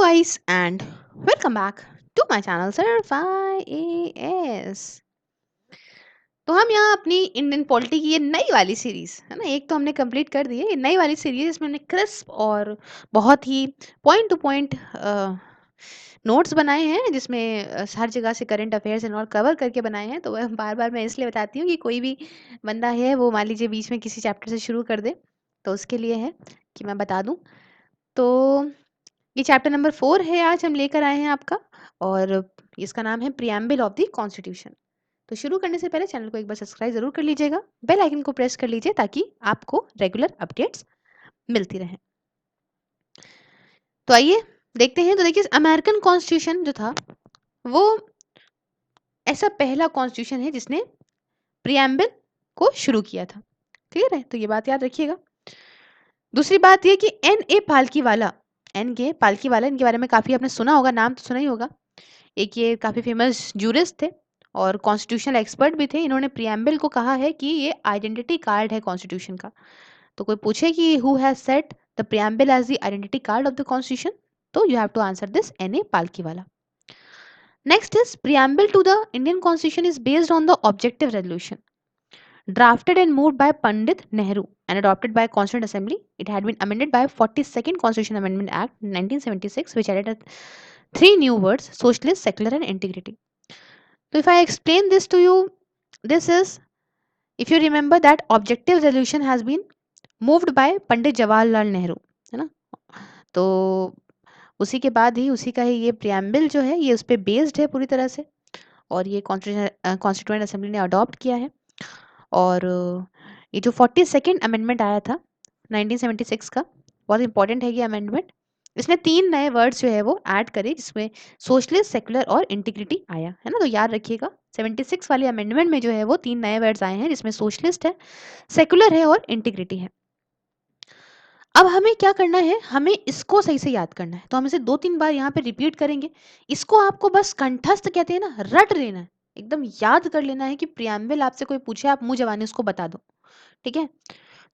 guys and welcome back to my channel Certify AS। तो हम यहाँ अपनी इंडियन पॉलिटी की ये नई वाली सीरीज है ना, एक तो हमने कंप्लीट कर दी है। ये नई वाली सीरीज इसमें हमने क्रिस्प और बहुत ही पॉइंट टू पॉइंट नोट्स बनाए हैं, जिसमें हर जगह से current affairs and all cover करके बनाए हैं। तो वह बार बार मैं इसलिए बताती हूँ कि कोई भी बंदा है वो मान लीजिए बीच में किसी चैप्टर से शुरू कर दे, तो उसके लिए है कि मैं बता दूँ। तो ये चैप्टर नंबर 4 है, आज हम लेकर आए हैं आपका, और इसका नाम है प्रियम्बल ऑफ द कॉन्स्टिट्यूशन। तो शुरू करने से पहले चैनल को एक बार सब्सक्राइब जरूर कर लीजिएगा, बेल आइकन को प्रेस कर लीजिए ताकि आपको रेगुलर अपडेट्स मिलती रहें। तो आइए देखते हैं। तो देखिए, अमेरिकन कॉन्स्टिट्यूशन जो था वो ऐसा पहला कॉन्स्टिट्यूशन है जिसने प्रियम्बल को शुरू किया था। क्लियर है? तो ये बात याद रखिएगा। दूसरी बात ये कि एन के पालकीवाला, इनके बारे में काफी आपने सुना होगा, नाम तो सुना ही होगा। एक ये काफी फेमस जूरिस्ट थे और कॉन्स्टिट्यूशनल एक्सपर्ट भी थे। इन्होंने प्रियम्बल को कहा है कि ये आइडेंटिटी कार्ड है कॉन्स्टिट्यूशन का। तो कोई पूछे कि who has set the preamble as the identity card of the constitution, तो you have to answer this N A Palkhivala. Next is preamble to the Indian Constitution is based on the objective resolution drafted and moved by Pandit Nehru and adopted by Constituent Assembly. It had been amended by 42nd Constitution Amendment Act 1976, which added three new words: socialist, secular, and integrity. So if I explain this to you, this is, if you remember, that objective resolution has been moved by Pandit Jawaharlal Nehru, है ना। तो उसी के बाद ही उसी का ही ये preamble जो है ये उस पर बेस्ड है पूरी तरह से, और ये कॉन्स्टिट्यूएंट असेंबली ने अडॉप्ट किया है। और ये जो 42nd अमेंडमेंट आया था 1976 का, बहुत इंपॉर्टेंट है ये अमेंडमेंट। इसने तीन नए वर्ड्स जो है वो ऐड करे, जिसमें सोशलिस्ट, सेकुलर और इंटीग्रिटी आया है ना। तो याद रखिएगा, 76 वाले अमेंडमेंट में जो है वो तीन नए वर्ड्स आए हैं, जिसमें सोशलिस्ट है, सेकुलर है और इंटीग्रिटी है। अब हमें क्या करना है, हमें इसको सही से याद करना है। तो हम इसे 2-3 बार यहाँ पे रिपीट करेंगे। इसको आपको बस कंठस्थ कहते हैं ना, रट लेना है, एकदम याद कर लेना है कि प्रियम्बल आपसे कोई पूछे, आप मुंह जबानी उसको बता दो। ठीक है?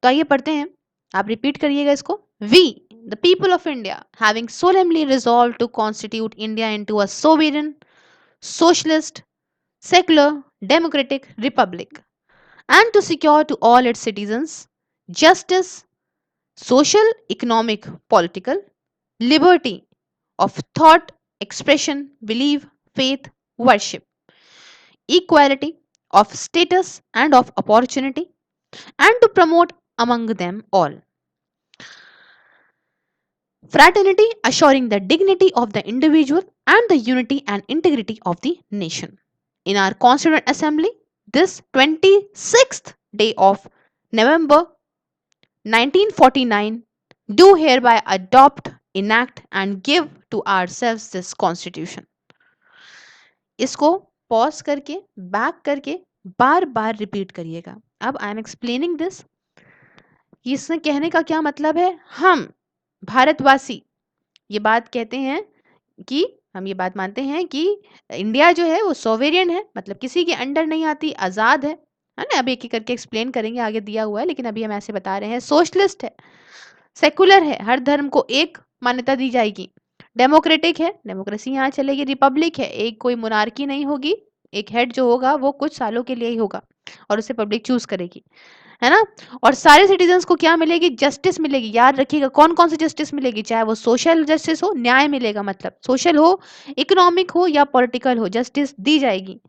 तो आइए पढ़ते हैं, आप रिपीट करिएगा इसको। We the people of India having solemnly resolved to constitute India into a sovereign, socialist, secular, democratic republic, and to secure to all its citizens justice, social, economic, political, liberty of thought, expression, belief, faith, worship, equality of status and of opportunity, and to promote among them all fraternity, assuring the dignity of the individual and the unity and integrity of the nation. In our Constituent Assembly, this 26th day of November 1949, do hereby adopt, enact and give to ourselves this constitution. इसको pause करके, back करके बार बार repeat करिएगा। अब I am explaining this, इसमें कहने का क्या मतलब है। हम भारतवासी ये बात कहते हैं कि हम ये बात मानते हैं कि इंडिया जो है वो सोवेरियन है, मतलब किसी के अंडर नहीं आती, आज़ाद है ना। अब एक एक करके एक्सप्लेन करेंगे, आगे दिया हुआ है, लेकिन अभी हम ऐसे बता रहे हैं। सोशलिस्ट है, सेकुलर है, हर धर्म को एक मान्यता दी जाएगी। डेमोक्रेटिक है, डेमोक्रेसी यहाँ चलेगी। रिपब्लिक है, एक कोई मोनार्की नहीं होगी, एक हेड जो होगा वो कुछ सालों के लिए ही होगा और उसे पब्लिक चूज करेगी, है ना। और सारे सिटीजन्स को क्या मिलेगी? जस्टिस मिलेगी। याद रखिएगा, कौन कौन सी जस्टिस मिलेगी, चाहे वो सोशल जस्टिस हो, न्याय मिलेगा, मतलब सोशल हो, इकोनॉमिक हो या पॉलिटिकल हो, जस्टिस दी जाएगी।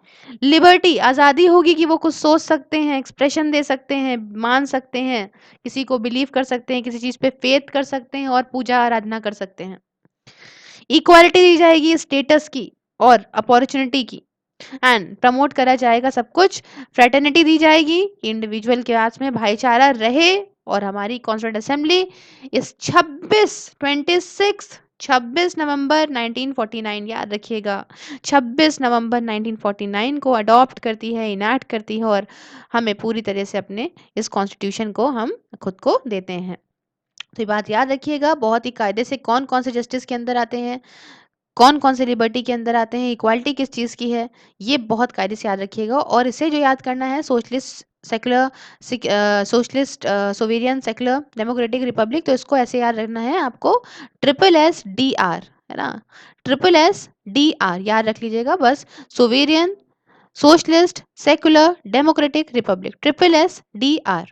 लिबर्टी, आज़ादी होगी कि वो कुछ सोच सकते हैं, एक्सप्रेशन दे सकते हैं, मान सकते हैं, किसी को बिलीव कर सकते हैं, किसी चीज़ पे फेथ कर सकते हैं और पूजा आराधना कर सकते हैं। इक्वालिटी दी जाएगी स्टेटस की और अपॉर्चुनिटी की, एंड प्रमोट करा जाएगा सब कुछ। फ्रेटर्निटी दी जाएगी, इंडिविजुअल के पास में भाईचारा रहे। और हमारी कॉन्स्टिट्यूएंट असेंबली इस 26 नवंबर 1949, याद रखिएगा, 26 नवंबर 1949 को अडॉप्ट करती है, इनैक्ट करती है, और हमें पूरी तरह से अपने इस कॉन्स्टिट्यूशन को हम खुद को देते हैं। तो ये बात याद रखिएगा, बहुत ही कायदे से कौन कौन से जस्टिस के अंदर आते हैं, कौन कौन से लिबर्टी के अंदर आते हैं, इक्वालिटी किस चीज़ की है, ये बहुत कायदे से याद रखिएगा। और इसे जो याद करना है, socialist, secular, socialist, sovereign, secular, democratic, Republic, तो इसको ऐसे याद रखना है आपको, SSSDR, है ना, SSSDR याद रख लीजिएगा बस, sovereign, socialist, secular, democratic, Republic, SSSDR।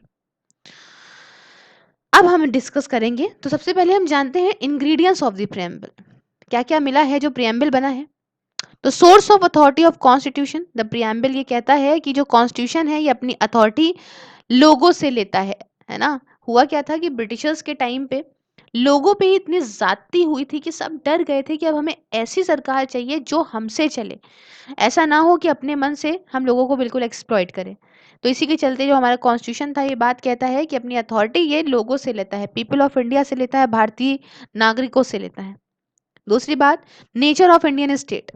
अब हम डिस्कस करेंगे, तो सबसे पहले हम जानते हैं इंग्रेडिएंट्स ऑफ द प्रियम्बल, क्या क्या मिला है जो प्रियम्बल बना है। तो source of authority of constitution, the preamble ये कहता है कि जो कॉन्स्टिट्यूशन है ये अपनी अथॉरिटी लोगों से लेता है ना। हुआ क्या था कि ब्रिटिशर्स के टाइम पे लोगों पे इतनी ज्यादती हुई थी कि सब डर गए थे कि अब हमें ऐसी सरकार चाहिए जो हमसे चले, ऐसा ना हो कि अपने मन से हम लोगों को बिल्कुल एक्सप्लॉइट करे। तो इसी के चलते जो हमारा कॉन्स्टिट्यूशन था ये बात कहता है कि अपनी अथॉरिटी ये लोगों से लेता है, पीपल ऑफ इंडिया से लेता है, भारतीय नागरिकों से लेता है। दूसरी बात, नेचर ऑफ इंडियन स्टेट,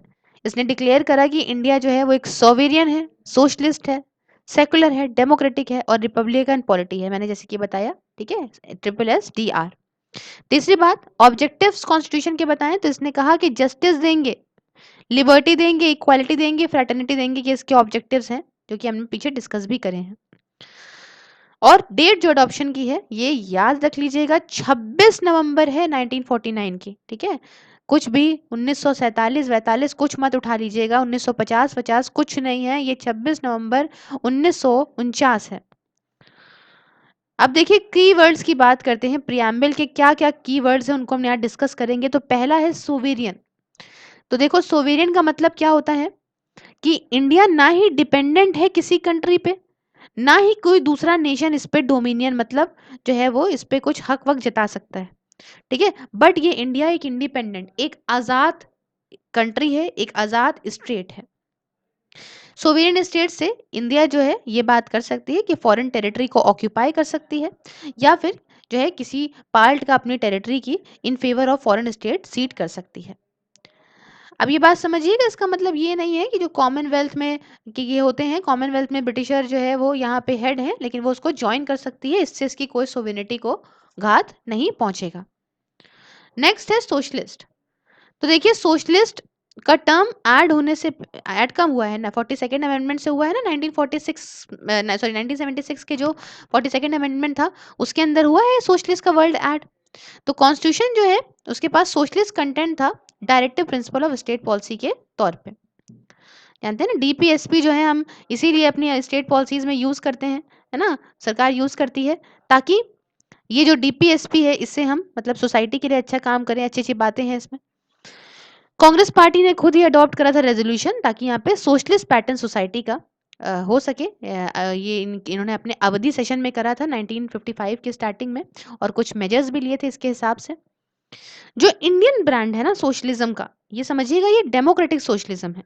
इसने डिक्लेयर करा कि इंडिया जो है वो एक सोवेरियन है, सोशलिस्ट है, सेकुलर है, डेमोक्रेटिक है और रिपब्लिकन पॉलिटी है, मैंने जैसे कि बताया, ठीक है, SSSDR। तीसरी बात, ऑब्जेक्टिव्स कॉन्स्टिट्यूशन के बताएं तो इसने कहा कि जस्टिस देंगे, लिबर्टी देंगे, इक्वालिटी देंगे, फ्रेटर्निटी देंगे, कि इसके ऑब्जेक्टिव्स हैं जो कि हमने पीछे डिस्कस भी करे हैं। और डेट जो अडॉप्शन की है ये याद रख लीजिएगा, 26 नवंबर है 1949 की, ठीक है। कुछ भी 1947 42 कुछ मत उठा लीजिएगा, 1950 50 कुछ नहीं है, ये 26 नवंबर 1949 है। अब देखिए की वर्ड्स की बात करते हैं, प्रियम्बल के क्या क्या की वर्ड्स हैं उनको हम यहाँ डिस्कस करेंगे। तो पहला है सोवेरियन। तो देखो सोवेरियन का मतलब क्या होता है कि इंडिया ना ही डिपेंडेंट है किसी कंट्री पे, ना ही कोई दूसरा नेशन इस पे डोमिनियन मतलब जो है वो इस पे कुछ हक वक जता सकता है, ठीक है। बट ये इंडिया एक इंडिपेंडेंट, एक आजाद कंट्री है, एक आजाद स्टेट है। सोवेरियन स्टेट से इंडिया जो है ये बात कर सकती है कि फॉरेन टेरिटरी को ऑक्यूपाई कर सकती है, या फिर जो है किसी पार्ट का अपनी टेरिटरी की in favour of foreign state seat कर सकती है। अब ये बात समझिएगा, इसका मतलब ये नहीं है कि जो कॉमनवेल्थ में कि ये होते हैं, कॉमनवेल्थ में ब्रिटिशर जो है वो यहाँ पे हेड है लेकिन वो उसको ज्वाइन कर सकती है, इससे इसकी कोई सोवेनिटी को घात नहीं पहुंचेगा। नेक्स्ट है सोशलिस्ट। तो देखिए सोशलिस्ट का टर्म ऐड होने से ऐड कम हुआ है ना, 42nd अमेंडमेंट से हुआ है ना, 1946 सॉरी 1976 के जो 42nd अमेंडमेंट था उसके अंदर हुआ है सोशलिस्ट का वर्ड ऐड। तो कॉन्स्टिट्यूशन जो है उसके पास सोशलिस्ट कंटेंट था directive principle of state policy के तौर पे। जानते हैं ना DPSP जो है हम इसीलिए अपनी स्टेट पॉलिसीज में यूज करते हैं, है ना, सरकार यूज करती है ताकि ये जो DPSP है इससे हम मतलब सोसाइटी के लिए अच्छा काम करें, अच्छी अच्छी बातें हैं इसमें। कांग्रेस पार्टी ने खुद ही अडॉप्ट करा था रेजोल्यूशन ताकि यहाँ पे सोशलिस्ट पैटर्न सोसाइटी का हो सके। ये इन्होंने अपने अवधि सेशन में करा था 1955 के स्टार्टिंग में, और कुछ मेजर्स भी लिए थे इसके हिसाब से। जो इंडियन ब्रांड है ना सोशलिज्म का, ये समझिएगा ये डेमोक्रेटिक सोशलिज्म है,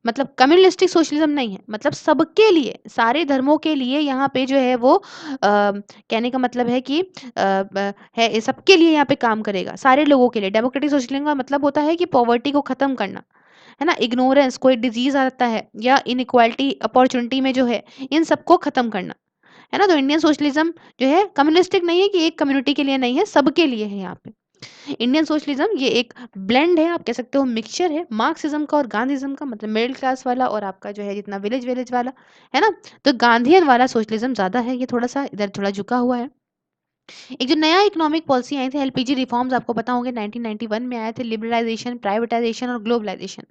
मतलब कम्युनिस्टिक सोशलिज्म नहीं है, मतलब सबके लिए, सारे धर्मों के लिए यहाँ पे जो है वो कहने का मतलब है कि है सबके लिए यहाँ पे काम करेगा, सारे लोगों के लिए। डेमोक्रेटिक सोशलिज्म का मतलब होता है कि पॉवर्टी को खत्म करना, है ना, इग्नोरेंस, कोई डिजीज आता है या इनइक्वालिटी अपॉर्चुनिटी में जो है इन सबको खत्म करना, है ना। तो इंडियन सोशलिज्म जो है कम्युनिस्टिक नहीं है कि एक कम्युनिटी के लिए नहीं है, सबके लिए है यहाँ पे। इंडियन सोशलिज्म ये एक ब्लेंड है, आप कह सकते हो मिक्सचर है मार्क्सिज्म का और गांधीज्म का, मतलब मिडिल क्लास वाला और आपका जो है जितना विलेज विलेज वाला, है ना। तो गांधीयन वाला सोशलिज्म ज्यादा है, ये थोड़ा सा इधर थोड़ा झुका हुआ है। एक जो नया इकोनॉमिक पॉलिसी आई थी LPG रिफॉर्म्स, आपको पता होंगे 1991 में आए थे, लिबरलाइजेशन, प्राइवेटाइजेशन और ग्लोबलाइजेशन,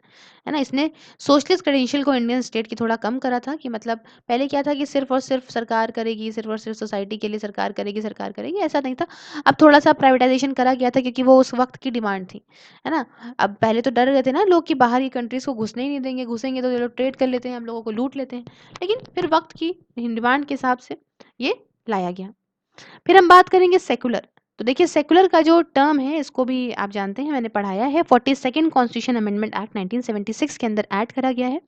है ना। इसने सोशलिस्ट क्रेडेंशियल को इंडियन स्टेट की थोड़ा कम करा था कि मतलब पहले क्या था कि सिर्फ और सिर्फ सरकार करेगी, सिर्फ और सिर्फ सोसाइटी के लिए सरकार करेगी, सरकार करेगी, ऐसा नहीं था। अब थोड़ा सा प्राइवेटाइजेशन करा गया था क्योंकि वो उस वक्त की डिमांड थी, है ना। अब पहले तो डर गए थे ना लोग कि बाहर की कंट्रीज को घुसने ही नहीं देंगे, घुसेंगे तो ये लोग ट्रेड कर लेते हैं, हम लोगों को लूट लेते हैं, लेकिन फिर वक्त की डिमांड के हिसाब से ये लाया गया। फिर हम बात करेंगे सेकुलर। तो देखिए सेकुलर का जो टर्म है इसको भी आप जानते हैं, मैंने पढ़ाया है, 42nd कॉन्स्टिट्यूशन अमेंडमेंट एक्ट 1976 के अंदर ऐड करा गया है।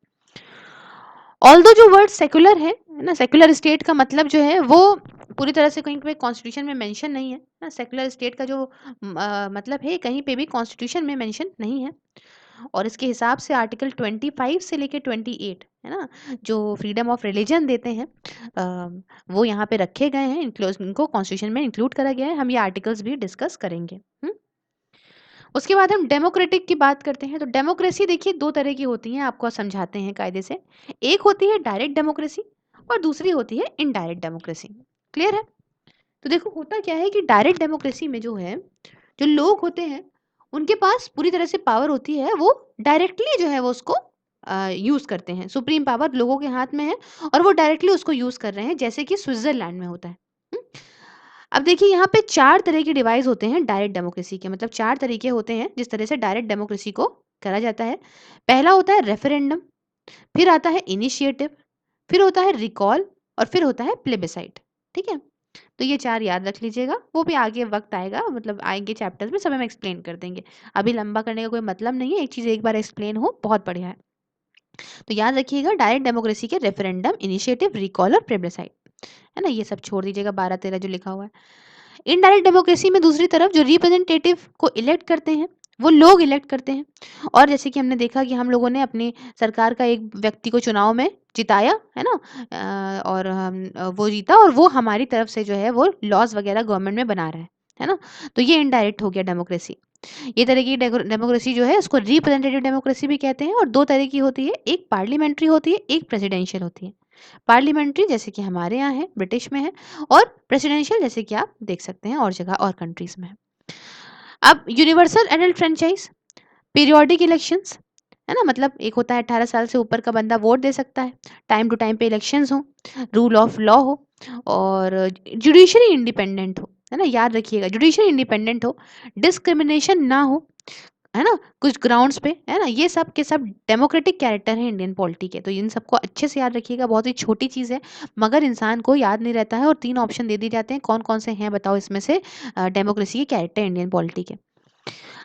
ऑल्दो जो वर्ड सेकुलर है ना, सेकुलर स्टेट का मतलब जो है वो पूरी तरह से कहीं पे कॉन्स्टिट्यूशन में मेंशन नहीं है ना, सेकुलर स्टेट का जो मतलब है कहीं पे भी कॉन्स्टिट्यूशन में मेंशन नहीं है। और इसके हिसाब से आर्टिकल 25 से लेके 28, है ना, जो फ्रीडम ऑफ रिलीजन देते हैं वो यहाँ पे रखे गए हैं, इनको कॉन्स्टिट्यूशन में इंक्लूड करा गया है। हम ये आर्टिकल्स भी डिस्कस करेंगे। उसके बाद हम डेमोक्रेटिक की बात करते हैं। तो डेमोक्रेसी देखिए दो तरह की होती है, आपको समझाते हैं कायदे से। एक होती है डायरेक्ट डेमोक्रेसी और दूसरी होती है इनडायरेक्ट डेमोक्रेसी। क्लियर है। तो देखो होता क्या है कि डायरेक्ट डेमोक्रेसी में जो है जो लोग होते हैं उनके पास पूरी तरह से पावर होती है, वो डायरेक्टली जो है वो उसको यूज़ करते हैं। सुप्रीम पावर लोगों के हाथ में है और वो डायरेक्टली उसको यूज़ कर रहे हैं, जैसे कि स्विट्ज़रलैंड में होता है। हुँ? अब देखिए यहाँ पे 4 तरह के डिवाइस होते हैं डायरेक्ट डेमोक्रेसी के, मतलब 4 तरीके होते हैं जिस तरह से डायरेक्ट डेमोक्रेसी को करा जाता है। पहला होता है रेफरेंडम, फिर आता है इनिशिएटिव, फिर होता है रिकॉल और फिर होता है प्लेबिसाइट। ठीक है? तो ये 4 याद रख लीजिएगा, वो भी आगे वक़्त आएगा, मतलब आएँगे चैप्टर्स में सब हम एक्सप्लेन कर देंगे। अभी लंबा करने का कोई मतलब नहीं है, एक चीज़ एक बार एक्सप्लेन हो बहुत बढ़िया है। तो याद रखिएगा डायरेक्ट डेमोक्रेसी के रेफरेंडम, इनिशिएटिव, रिकॉल और प्लेबिसाइट, है ना? ये सब छोड़ दीजिएगा 12-13 जो लिखा हुआ है। इनडायरेक्ट डेमोक्रेसी में दूसरी तरफ जो रिप्रेजेंटेटिव को इलेक्ट करते हैं, वो लोग इलेक्ट करते हैं। और जैसे कि हमने देखा कि हम लोगों ने अपनी सरकार का एक व्यक्ति को चुनाव में जिताया, है ना? और वो जीता और वो हमारी तरफ से जो है वो लॉज़ वगैरह गवर्नमेंट में बना रहा है ना? तो ये इनडायरेक्ट हो गया डेमोक्रेसी। ये तरह की डेमोक्रेसी जो है उसको रिप्रेजेंटेटिव डेमोक्रेसी भी कहते हैं और 2 तरह की होती है, एक पार्लियामेंट्री होती है, एक प्रेसिडेंशियल होती है। पार्लियामेंट्री जैसे कि हमारे यहाँ है, ब्रिटिश में है, और प्रेसिडेंशियल जैसे कि आप देख सकते हैं और जगह और कंट्रीज़ में है। अब universal adult franchise, periodic elections, है ना? मतलब एक होता है 18 साल से ऊपर का बंदा वोट दे सकता है, टाइम टू टाइम पे इलेक्शंस हों, रूल ऑफ लॉ हो और जुडिशरी इंडिपेंडेंट हो, है ना? याद रखिएगा जुडिशरी इंडिपेंडेंट हो, डिस्क्रिमिनेशन ना हो, है ना? कुछ ग्राउंड्स पे, है ना? ये सब के सब डेमोक्रेटिक कैरेक्टर हैं इंडियन पॉलिटी के, तो इन सबको अच्छे से याद रखिएगा, बहुत ही छोटी चीज़ है, मगर इंसान को याद नहीं रहता है और 3 ऑप्शन दे दिए जाते हैं, कौन-कौन से हैं बताओ इसमें से डेमोक्रेसी के कैरेक्टर इंडियन पॉलिटी के।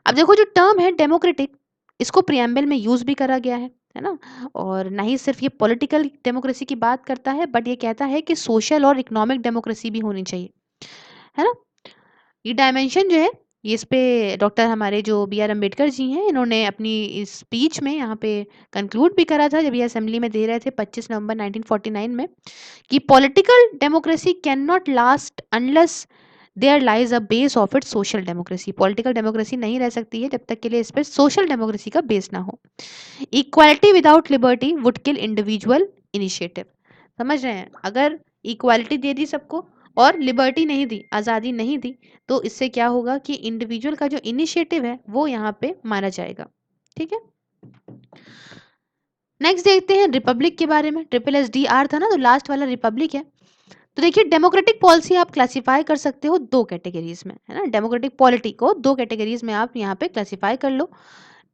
अब देखो जो टर्म है डेमोक्रेटिक, इसको प्रिएम्बल में यूज़ भी करा गया है ना? और ना ही सिर्फ़ ये पॉलिटिकल डेमोक्रेसी की बात करता है, बट ये कहता है कि सोशल और इकोनॉमिक डेमोक्रेसी भी होनी चाहिए, है ना? ये डायमेंशन जो है, ये इस पे डॉक्टर हमारे जो बी आर अम्बेडकर जी हैं, इन्होंने अपनी इस स्पीच में यहाँ पे कंक्लूड भी करा था जब ये असेंबली में दे रहे थे 25 नवंबर 1949 में, कि political democracy can not last unless there lies a base of its social democracy. Political democracy नहीं रह सकती है जब तक के लिए इस पे सोशल डेमोक्रेसी का बेस ना हो। Equality without liberty would kill individual initiative. समझ रहे हैं? अगर इक्वालिटी दे दी सबको और लिबर्टी नहीं दी, आज़ादी नहीं दी, तो इससे क्या होगा कि इंडिविजुअल का जो इनिशिएटिव है वो यहाँ पे मारा जाएगा। ठीक है? नेक्स्ट देखते हैं रिपब्लिक के बारे में। ट्रिपल एस डी आर था ना, तो लास्ट वाला रिपब्लिक है। तो देखिए डेमोक्रेटिक पॉलिसी आप क्लासिफाई कर सकते हो 2 कैटेगरीज में, है ना? डेमोक्रेटिक पॉलिटी को 2 कैटेगरीज में आप यहाँ पे क्लासिफाई कर लो,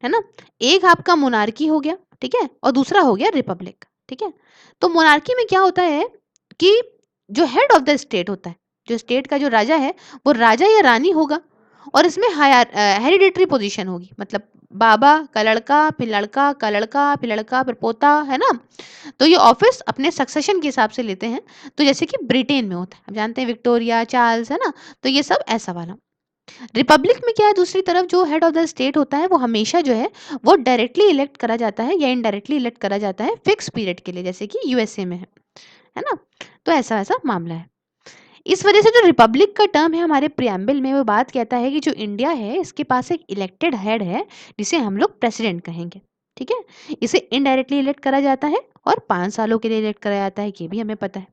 है ना? एक आपका मोनार्की हो गया, ठीक है? और दूसरा हो गया रिपब्लिक, ठीक है? तो मोनार्की में क्या होता है कि जो हेड ऑफ द स्टेट होता है, जो स्टेट का जो राजा है, वो राजा या रानी होगा और इसमें हेरिडिटरी पोजीशन होगी, मतलब बाबा का लड़का, फिर लड़का का लड़का, फिर लड़का, फिर पोता, है ना? तो ये ऑफिस अपने सक्सेशन के हिसाब से लेते हैं। तो जैसे कि ब्रिटेन में होता है, आप जानते हैं विक्टोरिया, चार्ल्स, है ना? तो ये सब ऐसा वाला। रिपब्लिक में क्या है, दूसरी तरफ जो हेड ऑफ द स्टेट होता है वो हमेशा जो है वो डायरेक्टली इलेक्ट करा जाता है या इनडायरेक्टली इलेक्ट करा जाता है फिक्स पीरियड के लिए, जैसे कि यूएसए में है ना? तो ऐसा ऐसा मामला है। इस वजह से जो रिपब्लिक का टर्म है हमारे प्रिएम्बल में, वो बात कहता है कि जो इंडिया है इसके पास एक इलेक्टेड हेड है जिसे हम लोग प्रेसिडेंट कहेंगे, ठीक है? इसे इनडायरेक्टली इलेक्ट करा जाता है और 5 सालों के लिए इलेक्ट करा जाता है, ये भी हमें पता है।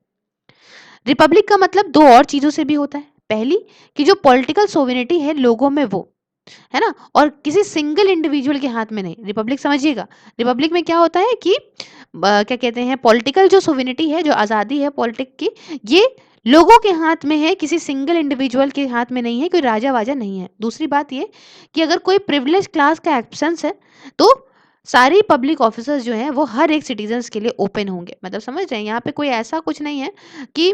रिपब्लिक का मतलब 2 और चीज़ों से भी होता है। पहली, कि जो पॉलिटिकल सोवेरेनिटी है लोगों में वो, है ना? और किसी सिंगल इंडिविजुअल के हाथ में नहीं। रिपब्लिक समझिएगा, रिपब्लिक में क्या होता है कि क्या कहते हैं, पॉलिटिकल जो सोवेरेनिटी है, जो आज़ादी है पॉलिटिक की, ये लोगों के हाथ में है, किसी सिंगल इंडिविजुअल के हाथ में नहीं है, कोई राजा-वाजा नहीं है। दूसरी बात ये कि अगर कोई प्रिविलेज्ड क्लास का एब्सेंस है, तो सारी पब्लिक ऑफिसर्स जो हैं वो हर एक सिटीजन्स के लिए ओपन होंगे। मतलब समझ रहे हैं? यहाँ पे कोई ऐसा कुछ नहीं है कि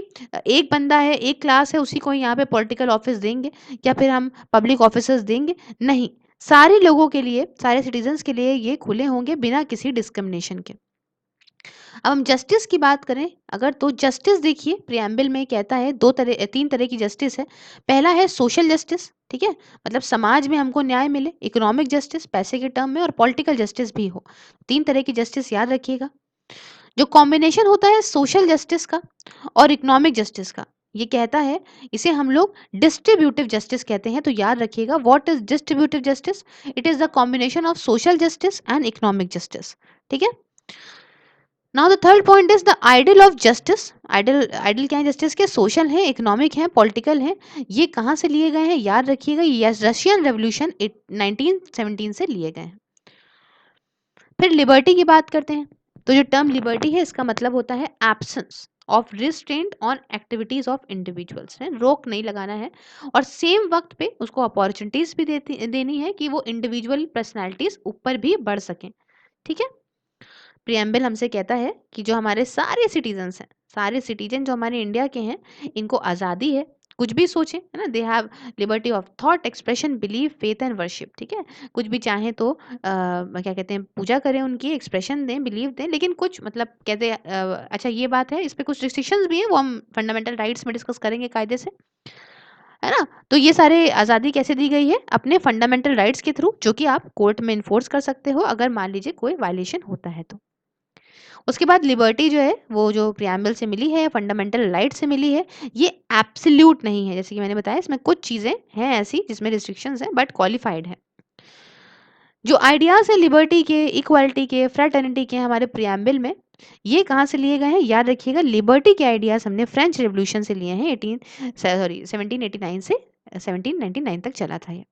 एक बंदा है, एक क्लास है, उसी को यहाँ पे पॉलिटिकल ऑफिस देंगे या फिर हम पब्लिक ऑफिसर्स देंगे, नहीं। सारे लोगों के लिए, सारे सिटीजन्स के लिए ये खुले होंगे बिना किसी डिस्क्रिमिनेशन के। अब हम जस्टिस की बात करें अगर, तो जस्टिस देखिए प्रिएम्बल में कहता है 3 तरह की जस्टिस है। पहला है सोशल जस्टिस, ठीक है? मतलब समाज में हमको न्याय मिले, इकोनॉमिक जस्टिस पैसे के टर्म में, और पॉलिटिकल जस्टिस भी हो। 3 तरह की जस्टिस याद रखिएगा। जो कॉम्बिनेशन होता है सोशल जस्टिस का और इकोनॉमिक जस्टिस का, ये कहता है, इसे हम लोग डिस्ट्रीब्यूटिव जस्टिस कहते हैं। तो याद रखिएगा, what is distributive justice? It is the combination of social justice and economic justice, ठीक है? Now the third point is the ideal of justice. Ideal क्या है जस्टिस के? सोशल है, इकोनॉमिक है, पॉलिटिकल है। ये कहाँ से लिए गए हैं? याद रखिएगा, ये रशियन रेवोल्यूशन 1917 से लिए गए हैं। फिर लिबर्टी की बात करते हैं। तो जो टर्म लिबर्टी है इसका मतलब होता है absence of restraint on activities of individuals, है रोक नहीं लगाना है, और सेम वक्त पे उसको अपॉर्चुनिटीज भी देनी है कि वो इंडिविजुअल पर्सनैलिटीज ऊपर भी बढ़ सकें। ठीक है। प्रियम्बल हमसे कहता है कि जो हमारे सारे सिटीजन्स हैं, सारे सिटीजन जो हमारे इंडिया के हैं, इनको आज़ादी है, कुछ भी सोचें, है ना। They have liberty of thought, expression, believe, faith and worship. ठीक है। कुछ भी चाहें तो क्या कहते हैं, पूजा करें, उनकी एक्सप्रेशन दें, बिलीव दें, लेकिन कुछ मतलब कहते हैं अच्छा ये बात है, इस पे कुछ रिस्ट्रिक्शंस भी हैं, वो हम फंडामेंटल राइट्स में डिस्कस करेंगे कायदे से, है ना। तो ये सारे आज़ादी कैसे दी गई है? अपने फंडामेंटल राइट्स के थ्रू, जो कि आप कोर्ट में इन्फोर्स कर सकते हो अगर मान लीजिए कोई वायलेशन होता है तो। उसके बाद लिबर्टी जो है वो जो प्रियम्बल से मिली है, फंडामेंटल राइट से मिली है, ये एब्सोल्यूट नहीं है। जैसे कि मैंने बताया, इसमें कुछ चीज़ें हैं ऐसी जिसमें रिस्ट्रिक्शंस हैं, बट क्वालिफाइड है। जो आइडियाज़ है लिबर्टी के, इक्वालिटी के, फ्रेटर्निटी के हमारे प्रियम्बल में, ये कहाँ से लिए गए हैं? याद रखिएगा, लिबर्टी के आइडियाज़ हमने फ्रेंच रेवोल्यूशन से लिए हैं। 1789 से 1799 तक चला था ये।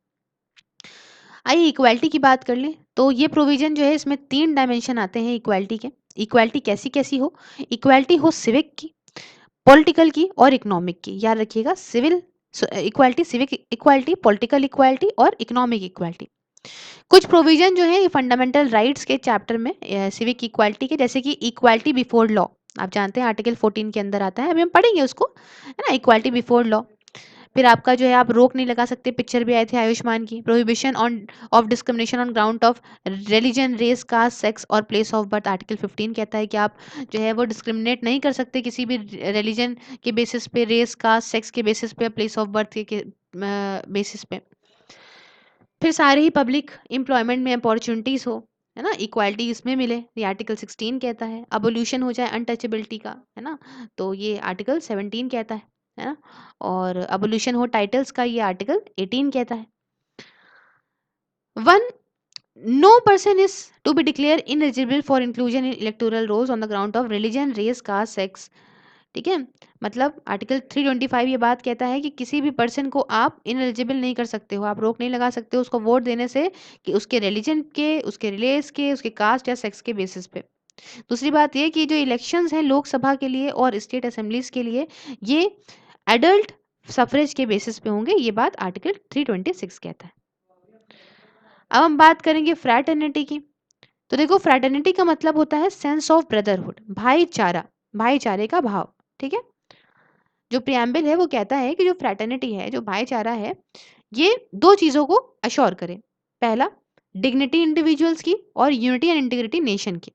आइए इक्वालिटी की बात कर लें। तो ये प्रोविजन जो है, इसमें 3 डायमेंशन आते हैं इक्वालिटी के। इक्वालिटी कैसी कैसी हो? इक्वालिटी हो सिविक की, पॉलिटिकल की और इकोनॉमिक की। याद रखिएगा, civil equality, civic equality, political equality और इकोनॉमिक इक्वालिटी। कुछ प्रोविजन जो है ये फंडामेंटल राइट्स के चैप्टर में, सिविक इक्वालिटी के, जैसे कि इक्वालिटी बिफोर लॉ, आप जानते हैं आर्टिकल 14 के अंदर आता है, अभी हम पढ़ेंगे उसको, है ना, इक्वालिटी बिफोर लॉ। फिर आपका जो है, आप रोक नहीं लगा सकते, पिक्चर भी आए थे आयुष्मान की, prohibition on of discrimination on ground of religion, race, caste, sex और प्लेस ऑफ बर्थ। आर्टिकल 15 कहता है कि आप जो है वो डिस्क्रिमिनेट नहीं कर सकते किसी भी रिलीजन के बेसिस पे, रेस, कास्ट, सेक्स के बेसिस पे, प्लेस ऑफ बर्थ के बेसिस पे। फिर सारे ही पब्लिक एम्प्लॉयमेंट में अपॉर्चुनिटीज हो, है ना, इक्वालिटी इसमें मिले, ये आर्टिकल 16 कहता है। अबोल्यूशन हो जाए अनटचेबिलिटी का, है ना, तो ये आर्टिकल 17 कहता है ना। और अबोल्यूशन हो टाइटल्स का, ये आर्टिकल 18 कहता है। One, no person is to be declare ineligible for inclusion in electoral rolls on the ground of religion, race, caste, sex. ठीक है। मतलब आर्टिकल 325 ये बात कहता है कि किसी भी पर्सन को आप इनएलिजिबल नहीं कर सकते हो, आप रोक नहीं लगा सकते हो उसको वोट देने से कि उसके रिलीजन के, उसके रिलेस के, उसके कास्ट या सेक्स के बेसिस पे। दूसरी बात ये कि जो इलेक्शंस हैं लोकसभा के लिए और स्टेट असेंबलीज के लिए, ये एडल्ट सफरेज के बेसिस पे होंगे, ये बात आर्टिकल 326 कहता है। अब हम बात करेंगे फ्रैटर्निटी की। तो देखो, फ्रैटर्निटी का मतलब होता है सेंस ऑफ ब्रदरहुड, भाईचारा, भाईचारे का भाव। ठीक है। जो प्रियम्बल है वो कहता है कि जो फ्रैटर्निटी है, जो भाईचारा है, ये दो चीज़ों को अश्योर करे। पहला, डिग्निटी इंडिविजुअल्स की, और यूनिटी एंड इंटीग्रिटी नेशन की।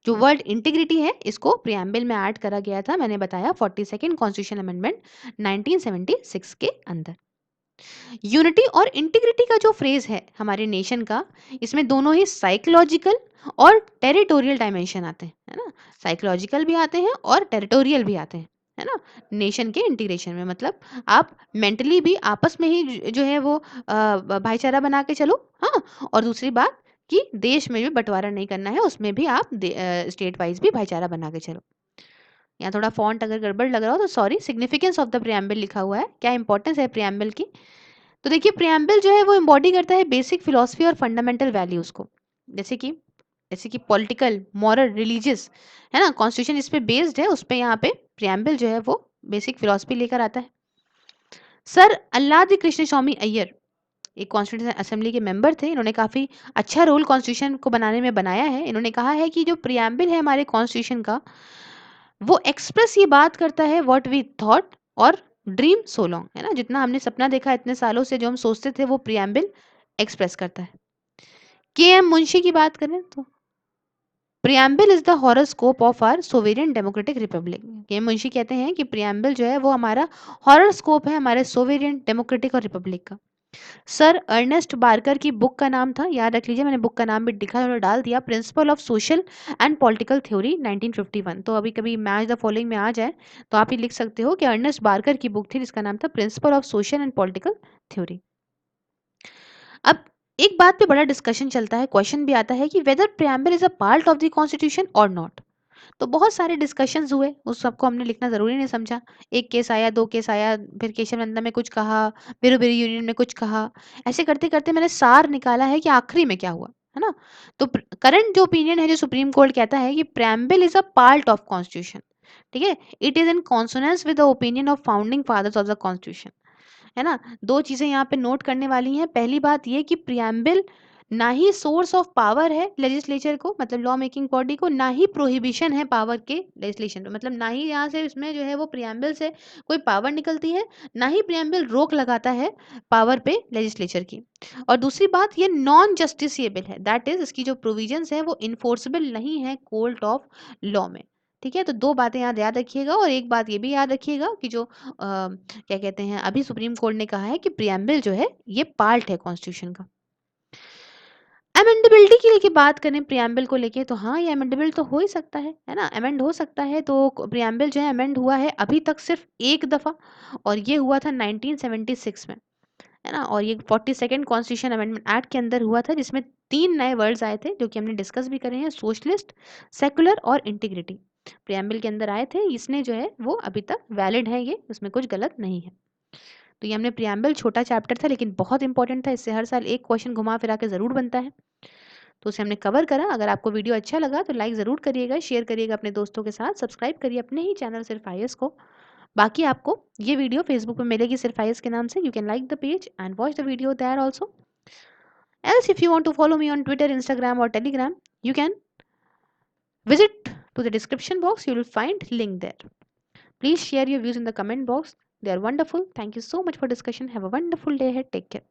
जो वर्ड इंटीग्रिटी है, इसको प्रियम्बल में ऐड करा गया था, मैंने बताया 42nd कॉन्स्टिट्यूशन अमेंडमेंट 1976 के अंदर। यूनिटी और इंटीग्रिटी का जो फ्रेज है हमारे नेशन का, इसमें दोनों ही साइकोलॉजिकल और टेरिटोरियल डायमेंशन आते हैं, है ना। साइकोलॉजिकल भी आते हैं और टेरिटोरियल भी आते हैं, है ना। नेशन के इंटीग्रेशन में मतलब आप मेंटली भी आपस में ही जो है वो भाईचारा बना के चलो, हाँ। और दूसरी बात कि देश में भी बंटवारा नहीं करना है, उसमें भी आप स्टेट वाइज भी भाईचारा बना के चलो। यहाँ थोड़ा फॉन्ट अगर गड़बड़ लग रहा हो तो sorry. Significance of the preamble लिखा हुआ है, क्या इंपॉर्टेंस है प्रियम्बल की। तो देखिए, प्रियम्बल जो है वो एम्बॉडी करता है बेसिक फिलॉसफी और फंडामेंटल वैल्यूज को, जैसे कि पॉलिटिकल, मॉरल, रिलीजियस, है ना। कॉन्स्टिट्यूशन इस पे बेस्ड है, उस पे यहाँ पे प्रियम्बल जो है वो बेसिक फिलॉसफी लेकर आता है। सर अल्लादी कृष्ण स्वामी अय्यर एक कॉन्स्टिट्यूशन असेंबली के मेंबर थे, इन्होंने काफ़ी अच्छा रोल कॉन्स्टिट्यूशन को बनाने में बनाया है। इन्होंने कहा है कि जो प्रियम्बल है हमारे कॉन्स्टिट्यूशन का, वो एक्सप्रेस ये बात करता है व्हाट वी थॉट और ड्रीम सो लॉन्ग, है ना। जितना हमने सपना देखा इतने सालों से, जो हम सोचते थे, वो प्रियम्बल एक्सप्रेस करता है। के एम मुंशी की बात करें तो, preamble is the horoscope of our sovereign democratic republic. K M Munshi कहते हैं कि प्रियम्बल जो है वो हमारा हॉरोस्कोप है हमारे सोवेरियन डेमोक्रेटिक और रिपब्लिक का। सर अर्नेस्ट बार्कर की बुक का नाम था, याद रख लीजिए, मैंने बुक का नाम भी लिखा और डाल दिया, principle of social and political theory 1951। तो अभी कभी मैच द फॉलोइंग में आ जाए तो आप ये लिख सकते हो कि अर्नेस्ट बार्कर की बुक थी जिसका नाम था principle of social and political theory. अब एक बात पे बड़ा डिस्कशन चलता है, क्वेश्चन भी आता है कि whether preamble is a part of the constitution और नॉट। तो बहुत सारे डिस्कशंस हुए, उस सबको हमने लिखना ज़रूरी नहीं समझा। एक केस आया, 2 केस आया, फिर केशव नंदा में कुछ कहा, बिरु-बिरु यूनियन में कुछ कहा। ऐसे करते-करते मैंने सार निकाला है कि आखिरी में क्या हुआ, है ना? तो करंट जो ओपिनियन है, जो सुप्रीम कोर्ट कहता है कि preamble is a part of constitution, ठीक है? It is in consonance with the opinion of founding fathers of the constitution. है ना? 2 चीज़ें यहाँ पे नोट करने वाली हैं। पहली बात ये कि प्रियम्बल ना ही सोर्स ऑफ पावर है लेजिस्लेचर को, मतलब लॉ मेकिंग बॉडी को, ना ही प्रोहिबिशन है पावर के लेजिस्लेशन पे। मतलब ना ही यहाँ से इसमें जो है वो प्रियम्बल से कोई पावर निकलती है, ना ही प्रियम्बल रोक लगाता है पावर पे लेजिस्लेचर की। और दूसरी बात, ये नॉन जस्टिसिएबल है, दैट इज़ इसकी जो प्रोविजंस हैं वो इन्फोर्सेबल नहीं है कोर्ट ऑफ लॉ में। ठीक है? तो 2 बातें यहाँ याद रखिएगा, और एक बात ये भी याद रखिएगा कि जो क्या कहते हैं, अभी सुप्रीम कोर्ट ने कहा है कि प्रियम्बल जो है ये पार्ट है कॉन्स्टिट्यूशन का। अमेंडेबिलिटी की लेके बात करें प्रियम्बल को लेके, तो हाँ, ये अमेंडेबल तो हो ही सकता है ना? अमेंड हो सकता है। तो प्रियम्बल जो है अमेंड हुआ है अभी तक सिर्फ एक दफ़ा, और ये हुआ था 1976 में, है ना? और ये 42nd कॉन्स्टिट्यूशन अमेंडमेंट एक्ट के अंदर हुआ था, जिसमें 3 नए वर्ड्स आए थे जो कि हमने डिस्कस भी करे हैं, सोशलिस्ट, सेकुलर और इंटीग्रिटी। प्रियम्बल के अंदर आए थे, इसने जो है वो अभी तक वैलिड है, ये उसमें कुछ गलत नहीं है। तो ये हमने प्रियम्बल, छोटा चैप्टर था लेकिन बहुत इंपॉर्टेंट था, इससे हर साल एक क्वेश्चन घुमा फिरा के ज़रूर बनता है। तो उसे हमने कवर करा। अगर आपको वीडियो अच्छा लगा तो लाइक ज़रूर करिएगा, शेयर करिएगा अपने दोस्तों के साथ, सब्सक्राइब करिए अपने ही चैनल सिर्फ आईएएस को। बाकी आपको ये वीडियो फेसबुक पे मिलेगी सिर्फ आईएएस के नाम से। You can like the page and watch the video there also. Else, if you want to follow me on Twitter, Instagram or Telegram, you can visit to the description box. You will find link there. Please share your views in the comment box. They are wonderful. Thank you so much for discussion. Have a wonderful day ahead. Take care.